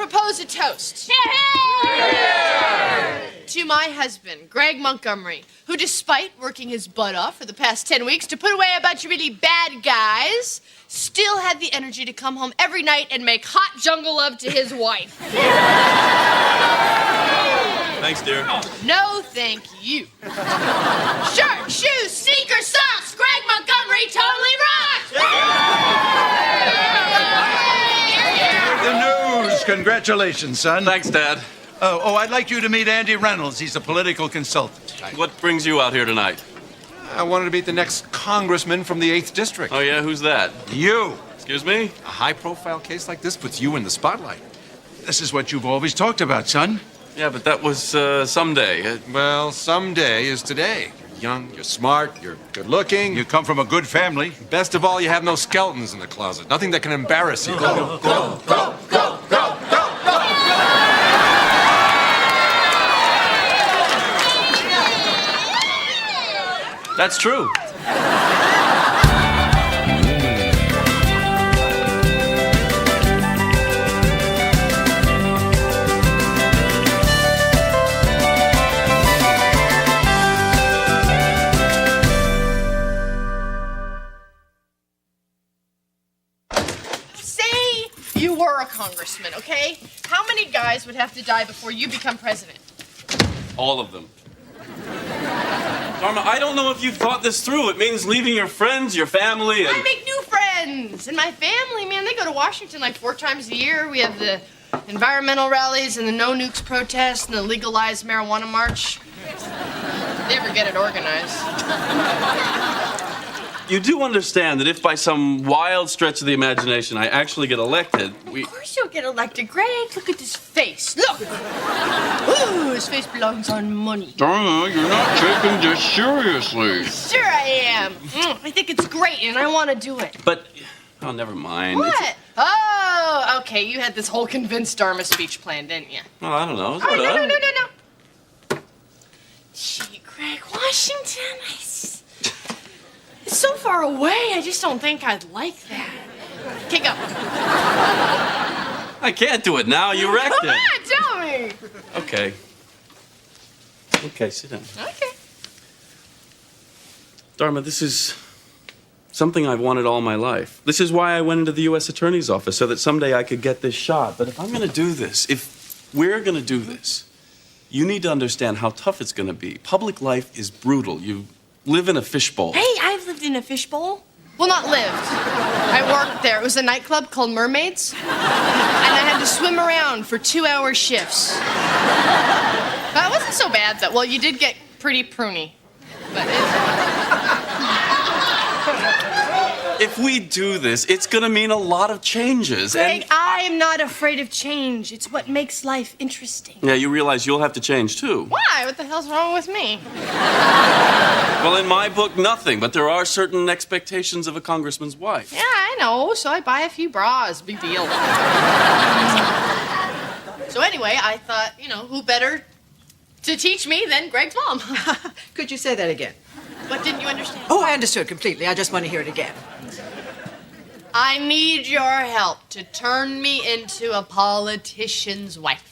propose a toast. To my husband, Greg Montgomery, who despite working his butt off for the past 10 weeks to put away a bunch of really bad guys, still had the energy to come home every night and make hot jungle love to his wife. Thanks, dear. No, thank you. Shirt, shoes, sneakers, socks, Greg Montgomery totally rocks! The news! Congratulations, son. Thanks, Dad. I'd like you to meet Andy Reynolds. He's a political consultant. What brings you out here tonight? I wanted to meet the next congressman from the 8th District. Oh, yeah? Who's that? You! Excuse me? A high-profile case like this puts you in the spotlight. This is what you've always talked about, son. Yeah, but that was someday. Well, someday is today. You're young, you're smart, you're good-looking. You come from a good family. Best of all, you have no skeletons in the closet. Nothing that can embarrass you. Go, go, go, go, go, go! That's true. Say you were a congressman, okay? How many guys would have to die before you become president? All of them. Dharma, I don't know if you've thought this through. It means leaving your friends, your family, and... I make new friends. And my family, man, they go to Washington like 4 times a year. We have the environmental rallies and the no nukes protests and the legalized marijuana march. Never get it organized. You do understand that if by some wild stretch of the imagination I actually get elected, Of course you'll get elected, Greg. Look at this face. Look. Ooh, his face belongs on money. Dharma, you're not taking this seriously. Sure I am. I think it's great, and I want to do it. But, oh, never mind. What? Oh, okay. You had this whole convinced Dharma speech planned, didn't you? Well, I don't know. Oh, no. Gee, Greg, Washington, it's so far away. I just don't think I'd like that. Okay, go. I can't do it now. You wrecked Come it. on, tell me. Okay. Okay, sit down. Okay. Dharma, this is something I've wanted all my life. This is why I went into the U.S. Attorney's office, so that someday I could get this shot. But if I'm going to do this, if we're going to do this, you need to understand how tough it's going to be. Public life is brutal. You live in a fishbowl. Hey, I've lived in a fishbowl. Well, not lived. I worked there. It was a nightclub called Mermaids. And I had to swim around for 2-hour shifts. But it wasn't so bad, though. Well, you did get pretty pruny. But If we do this, it's going to mean a lot of changes. Greg, And I am not afraid of change. It's what makes life interesting. yeah, you realize you'll have to change, too. Why? What the hell's wrong with me? Well, in my book, nothing. But there are certain expectations of a congressman's wife. Yeah, I know. So I buy a few bras. Big deal. So anyway, I thought, who better to teach me than Greg's mom? Could you say that again? What, didn't you understand? Oh, I understood completely. I just want to hear it again. I need your help to turn me into a politician's wife.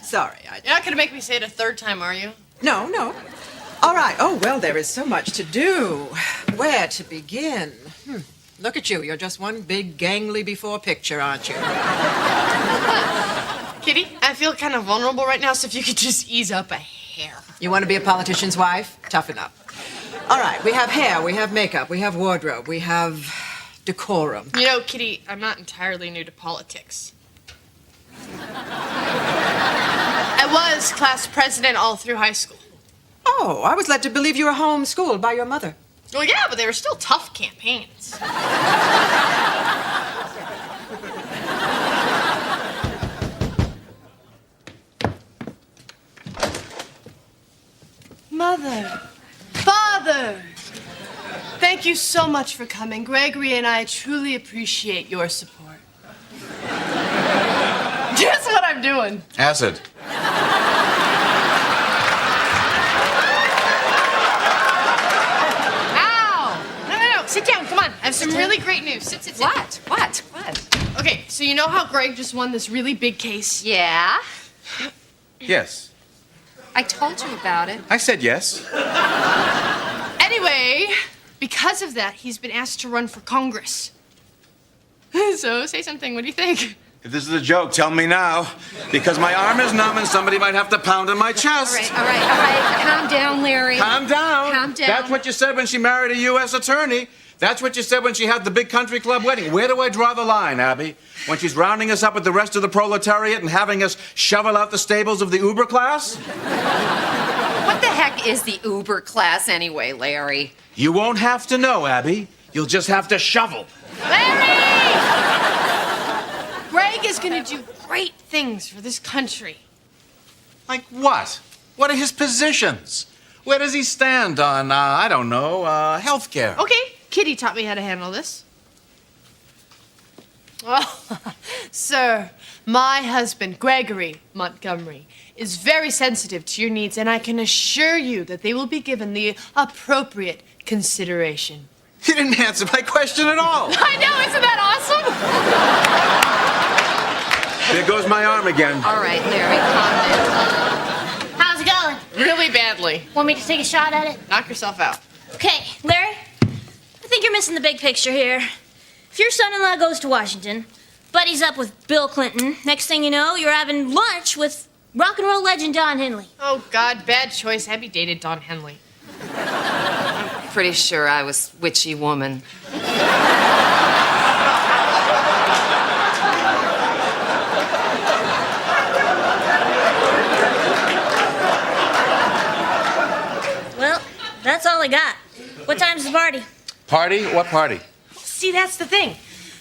Sorry, You're not going to make me say it a 3rd time, are you? No. All right. Oh, well, there is so much to do. Where to begin? Look at you. You're just one big gangly before picture, aren't you? Kitty, I feel kind of vulnerable right now, so if you could just ease up a hair. You want to be a politician's wife? Toughen up. All right. We have hair. We have makeup. We have wardrobe. We have decorum. Kitty, I'm not entirely new to politics. I was class president all through high school. Oh, I was led to believe you were homeschooled by your mother. Well, yeah, but they were still tough campaigns. Mother, Father, thank you so much for coming. Gregory and I truly appreciate your support. Guess what I'm doing? Acid. Ow! No. Sit down, come on. I have some really great news. Sit. What? Okay, so you know how Greg just won this really big case? Yeah? Yes. I told you about it. I said yes. Anyway, because of that, he's been asked to run for Congress. So, say something. What do you think? If this is a joke, tell me now. Because my arm is numb and somebody might have to pound in my chest. All right. Calm down, Larry. Calm down. Calm down. That's what you said when she married a U.S. attorney. That's what you said when she had the big country club wedding. Where do I draw the line, Abby? When she's rounding us up with the rest of the proletariat and having us shovel out the stables of the Uber class? What the heck is the Uber class anyway, Larry? You won't have to know, Abby. You'll just have to shovel. Larry! Greg is gonna do great things for this country. Like what? What are his positions? Where does he stand on, I don't know, healthcare? Okay, Kitty taught me how to handle this. Oh, sir, my husband, Gregory Montgomery, is very sensitive to your needs, and I can assure you that they will be given the appropriate consideration. He didn't answer my question at all. I know, isn't that awesome? There goes my arm again. All right, Larry, calm down. How's it going? Really badly. Want me to take a shot at it? Knock yourself out. Okay, Larry, I think you're missing the big picture here. If your son-in-law goes to Washington, buddies up with Bill Clinton, next thing you know, you're having lunch with rock and roll legend Don Henley. Oh, God, bad choice. Abby dated Don Henley. Pretty sure I was witchy woman. Well, that's all I got. What time's the party? Party? What party? See, that's the thing.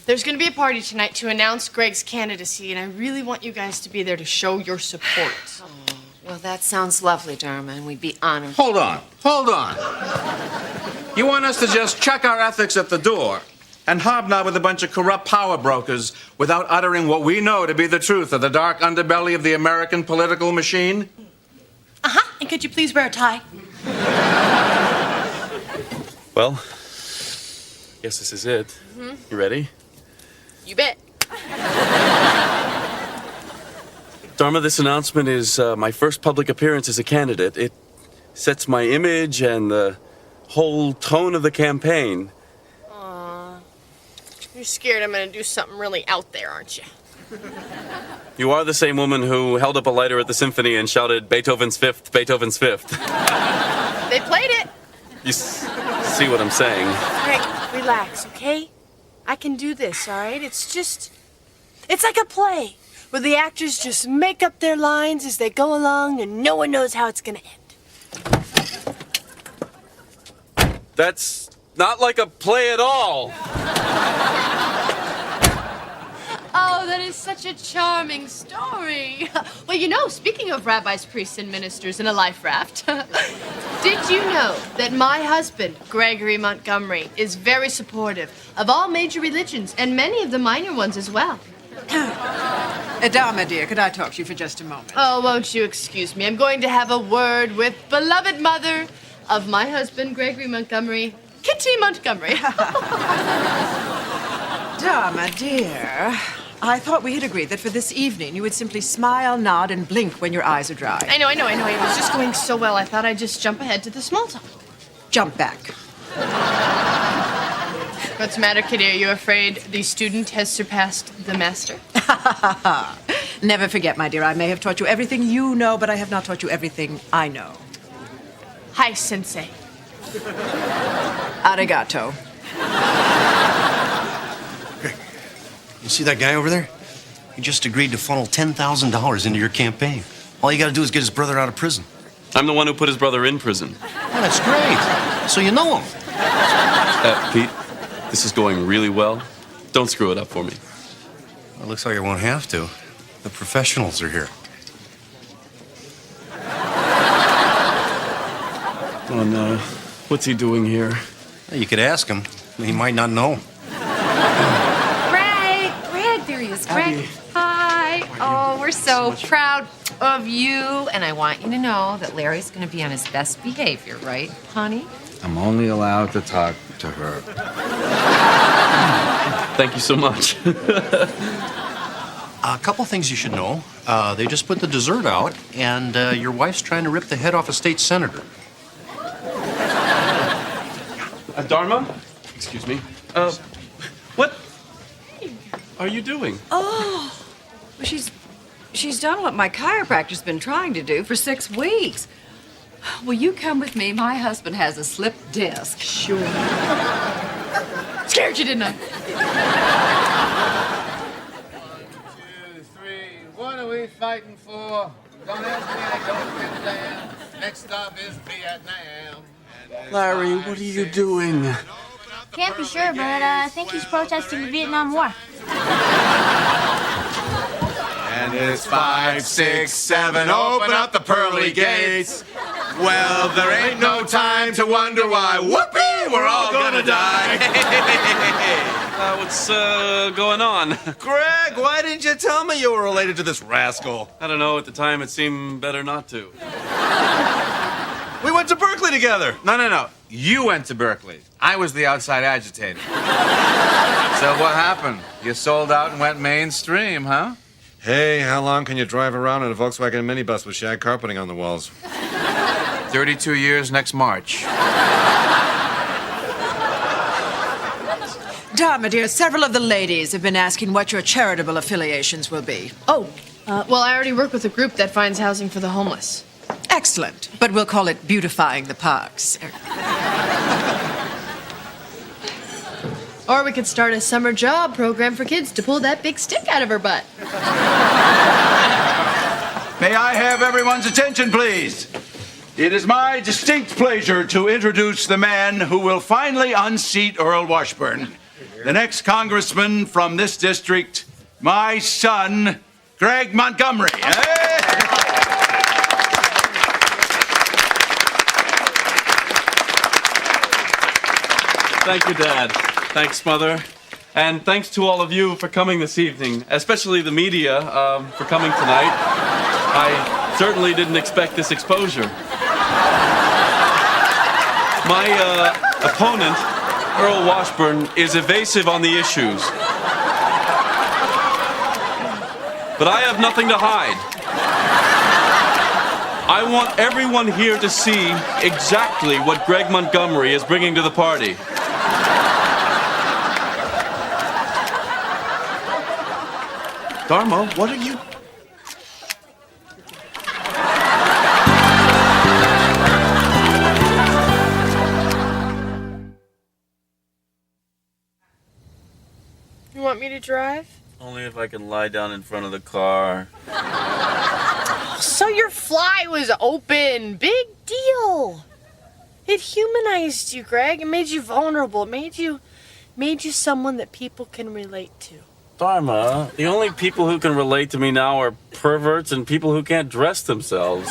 There's going to be a party tonight to announce Greg's candidacy, and I really want you guys to be there to show your support. Well, that sounds lovely, Dharma, and we'd be honored. Hold on. You want us to just check our ethics at the door and hobnob with a bunch of corrupt power brokers without uttering what we know to be the truth of the dark underbelly of the American political machine? Uh-huh. And could you please wear a tie? Well, guess this is it. Mm-hmm. You ready? You bet. Dharma, this announcement is my first public appearance as a candidate. It sets my image and the whole tone of the campaign. You're scared I'm going to do something really out there, aren't you? You are the same woman who held up a lighter at the symphony and shouted, Beethoven's Fifth, Beethoven's Fifth. They played it. You see what I'm saying? Greg, relax, okay? I can do this, all right? It's like a play where the actors just make up their lines as they go along and no one knows how it's going to end. That's not like a play at all. Oh, that is such a charming story. Well, you know, speaking of rabbis, priests, and ministers in a life raft, did you know that my husband, Gregory Montgomery, is very supportive of all major religions and many of the minor ones as well? Dharma, dear, could I talk to you for just a moment? Oh, won't you excuse me? I'm going to have a word with beloved mother of my husband, Gregory Montgomery, Kitty Montgomery. Dharma, dear, I thought we had agreed that for this evening you would simply smile, nod, and blink when your eyes are dry. I know. It was just going so well, I thought I'd just jump ahead to the small talk. Jump back. What's the matter, Kitty? Are you afraid the student has surpassed the master? Never forget, my dear, I may have taught you everything you know, but I have not taught you everything I know. Hi, Sensei. Arigato. You see that guy over there? He just agreed to funnel $10,000 into your campaign. All you gotta do is get his brother out of prison. I'm the one who put his brother in prison. Oh, that's great. So you know him. Pete, this is going really well. Don't screw it up for me. Well, it looks like I won't have to. The professionals are here. Oh, no. What's he doing here? You could ask him. He might not know. Greg, there he is. Greg, hi. Oh, we're so proud of you. And I want you to know that Larry's going to be on his best behavior, right, honey? I'm only allowed to talk to her. Thank you so much. A couple things you should know. They just put the dessert out, and your wife's trying to rip the head off a state senator. Dharma? Excuse me. What are you doing? Oh, well, she's done what my chiropractor's been trying to do for 6 weeks. Will you come with me? My husband has a slip disc. Sure. Scared you, didn't I? 1, 2, 3. What are we fighting for? Don't ask me, I don't give a damn. Next stop is Vietnam. Larry, what are you doing? Can't be sure, but I think he's protesting the Vietnam War. And it's 5, 6, 7. Open up the pearly gates. Well, there ain't no time to wonder why. Whoopee! We're all gonna die. What's going on? Greg, why didn't you tell me you were related to this rascal? I don't know. At the time, it seemed better not to. We went to Berkeley together. No. You went to Berkeley. I was the outside agitator. So what happened? You sold out and went mainstream, huh? Hey, how long can you drive around in a Volkswagen minibus with shag carpeting on the walls? 32 years next March. Dharma, dear, several of the ladies have been asking what your charitable affiliations will be. Oh, well, I already work with a group that finds housing for the homeless. Excellent, but we'll call it beautifying the parks. Or we could start a summer job program for kids to pull that big stick out of her butt. May I have everyone's attention, please? It is my distinct pleasure to introduce the man who will finally unseat Earl Washburn, the next congressman from this district, my son, Greg Montgomery. Thank you, Dad. Thanks, Mother. And thanks to all of you for coming this evening, especially the media for coming tonight. I certainly didn't expect this exposure. My opponent, Earl Washburn, is evasive on the issues. But I have nothing to hide. I want everyone here to see exactly what Greg Montgomery is bringing to the party. Dharma, what are you... You want me to drive? Only if I can lie down in front of the car. So your fly was open. Big deal. It humanized you, Greg. It made you vulnerable. It made you someone that people can relate to. Dharma, the only people who can relate to me now are perverts and people who can't dress themselves.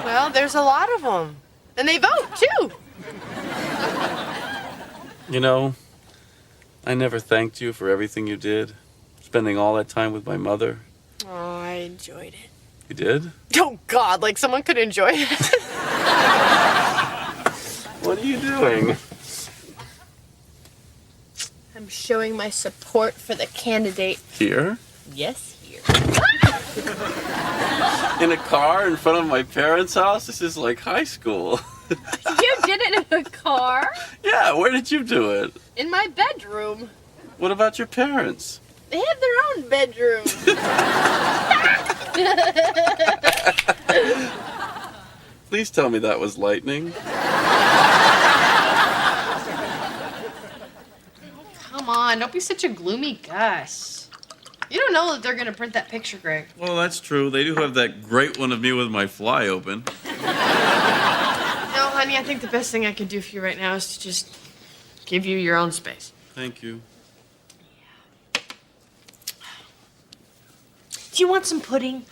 Well, there's a lot of them. And they vote, too. You know, I never thanked you for everything you did. Spending all that time with my mother. Oh, I enjoyed it. You did? Oh, God, like someone could enjoy it. What are you doing? I'm showing my support for the candidate. Here? Yes, here. In a car in front of my parents' house? This is like high school. You did it in a car? Yeah, where did you do it? In my bedroom. What about your parents? They have their own bedroom. Please tell me that was lightning. Come on, don't be such a gloomy Gus. You don't know that they're going to print that picture, Greg. Well, that's true. They do have that great one of me with my fly open. No, honey, I think the best thing I can do for you right now is to just give you your own space. Thank you. Do you want some pudding?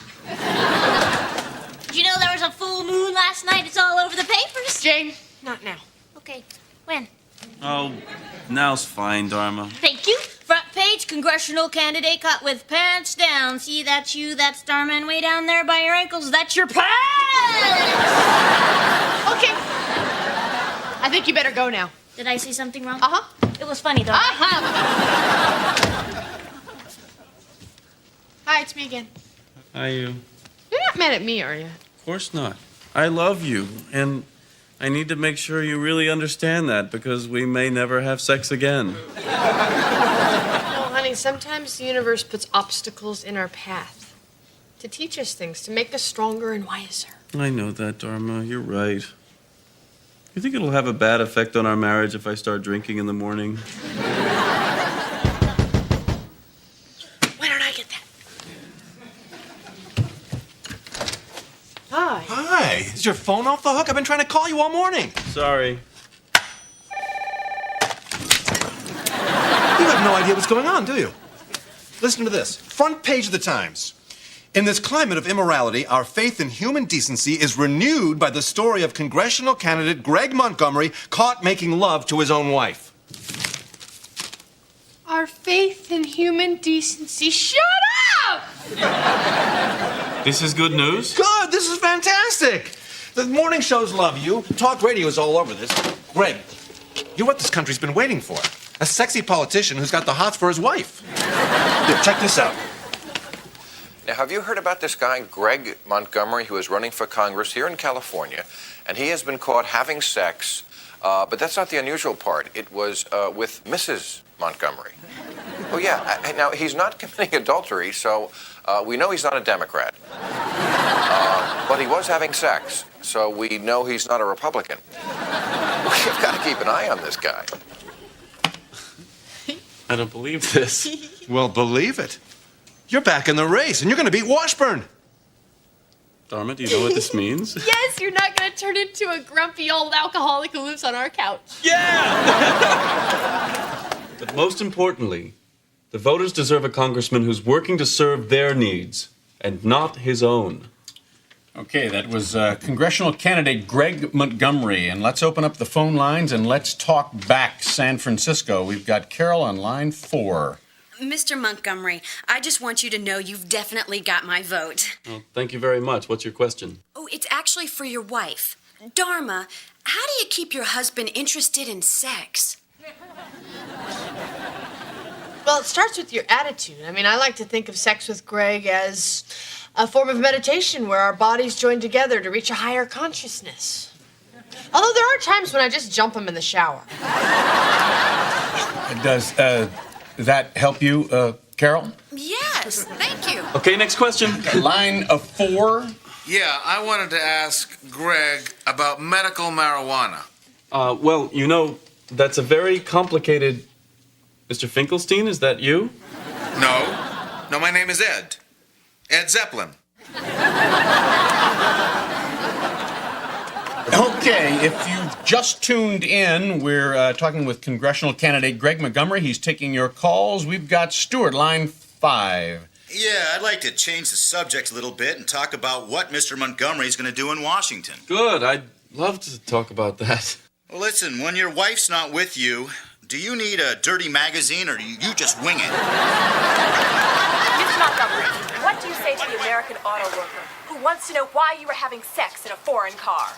Did you know there was a full moon last night? It's all over the papers. Jane, not now. Okay, when? Oh, now's fine, Dharma. Thank you. Front page, congressional candidate caught with pants down. See, that's you, that's Dharma, and way down there by your ankles, that's your pants! Okay. I think you better go now. Did I say something wrong? Uh-huh. It was funny, though. Uh-huh. Hi, it's me again. Hi, you. You're not mad at me, are you? Of course not. I love you, and I need to make sure you really understand that because we may never have sex again. Well, honey, sometimes the universe puts obstacles in our path to teach us things, to make us stronger and wiser. I know that, Dharma. You're right. You think it'll have a bad effect on our marriage if I start drinking in the morning? Why don't I get that? Hi. Hi. Is your phone off the hook? I've been trying to call you all morning. Sorry. You have no idea what's going on, do you? Listen to this. Front page of the Times. In this climate of immorality, our faith in human decency is renewed by the story of congressional candidate Greg Montgomery caught making love to his own wife. Our faith in human decency. Shut up! This is good news? Good. This is fantastic. The morning shows love you. Talk radio is all over this. Greg, you're what this country's been waiting for. A sexy politician who's got the hots for his wife. Here, check this out. Now, have you heard about this guy, Greg Montgomery, who is running for Congress here in California? And he has been caught having sex, but that's not the unusual part. It was with Mrs. Montgomery. Oh, yeah. Now, he's not committing adultery, so we know he's not a Democrat. But he was having sex, so we know he's not a Republican. We've got to keep an eye on this guy. I don't believe this. Well, believe it. You're back in the race, and you're going to beat Washburn. Dharma, do you know what this means? Yes, you're not going to turn into a grumpy old alcoholic who lives on our couch. Yeah! But most importantly, the voters deserve a congressman who's working to serve their needs and not his own. Okay, that was congressional candidate Greg Montgomery. And let's open up the phone lines and let's talk back San Francisco. We've got Carol on line 4. Mr. Montgomery, I just want you to know you've definitely got my vote. Well, thank you very much. What's your question? Oh, it's actually for your wife. Dharma, how do you keep your husband interested in sex? Well, it starts with your attitude. I mean, I like to think of sex with Greg as a form of meditation where our bodies join together to reach a higher consciousness. Although there are times when I just jump him in the shower. Does that help you, Carol? Yes, thank you. Okay, next question. Line of 4. Yeah, I wanted to ask Greg about medical marijuana. Well, you know, that's a very complicated... Mr. Finkelstein, is that you? No, my name is Ed. Ed Zeppelin. Okay, if you've just tuned in, we're talking with congressional candidate Greg Montgomery. He's taking your calls. We've got Stuart, line 5. Yeah, I'd like to change the subject a little bit and talk about what Mr. Montgomery's going to do in Washington. Good. I'd love to talk about that. Well, listen, when your wife's not with you, do you need a dirty magazine or do you just wing it? Mr. Montgomery, what do you say to the American auto worker who wants to know why you were having sex in a foreign car?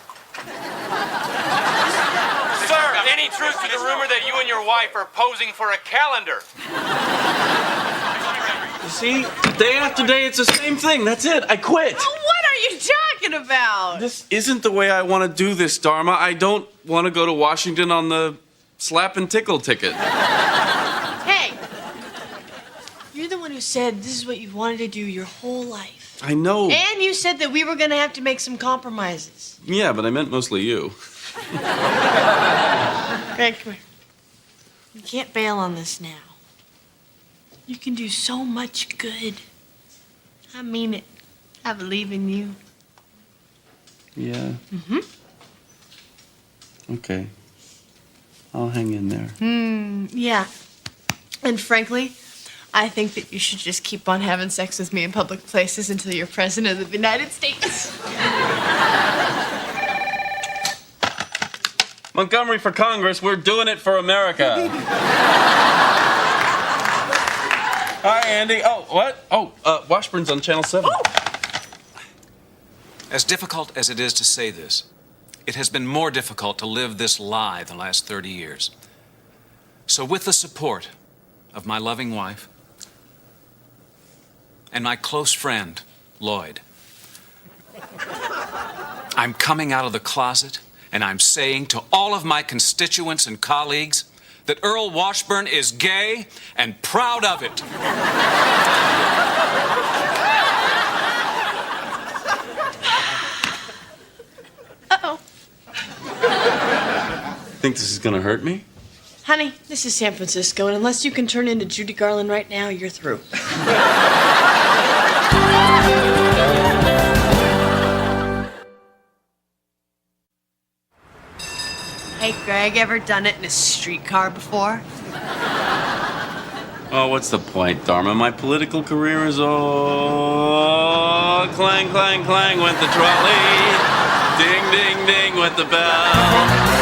Sir, any truth to the rumor that you and your wife are posing for a calendar? You see, day after day, it's the same thing. That's it. I quit. Oh, what are you talking about? This isn't the way I want to do this, Dharma. I don't want to go to Washington on the slap and tickle ticket. Hey, you're the one who said this is what you've wanted to do your whole life. I know. And you said that we were going to have to make some compromises. Yeah, but I meant mostly you. Greg, come here. You can't bail on this now. You can do so much good. I mean it. I believe in you. Yeah. Mm-hmm. Okay. I'll hang in there. Yeah. And frankly, I think that you should just keep on having sex with me in public places until you're president of the United States. Montgomery for Congress, we're doing it for America. Hi, Andy. Oh, what? Oh, Washburn's on Channel 7. As difficult as it is to say this, it has been more difficult to live this lie the last 30 years. So with the support of my loving wife and my close friend, Lloyd, I'm coming out of the closet and I'm saying to all of my constituents and colleagues that Earl Washburn is gay and proud of it. Uh-oh. Think this is gonna hurt me? Honey, this is San Francisco, and unless you can turn into Judy Garland right now, you're through. Hey, Greg, ever done it in a streetcar before? Oh, what's the point, Dharma? My political career is all clang, clang, clang went the trolley. Ding, ding, ding went the bell.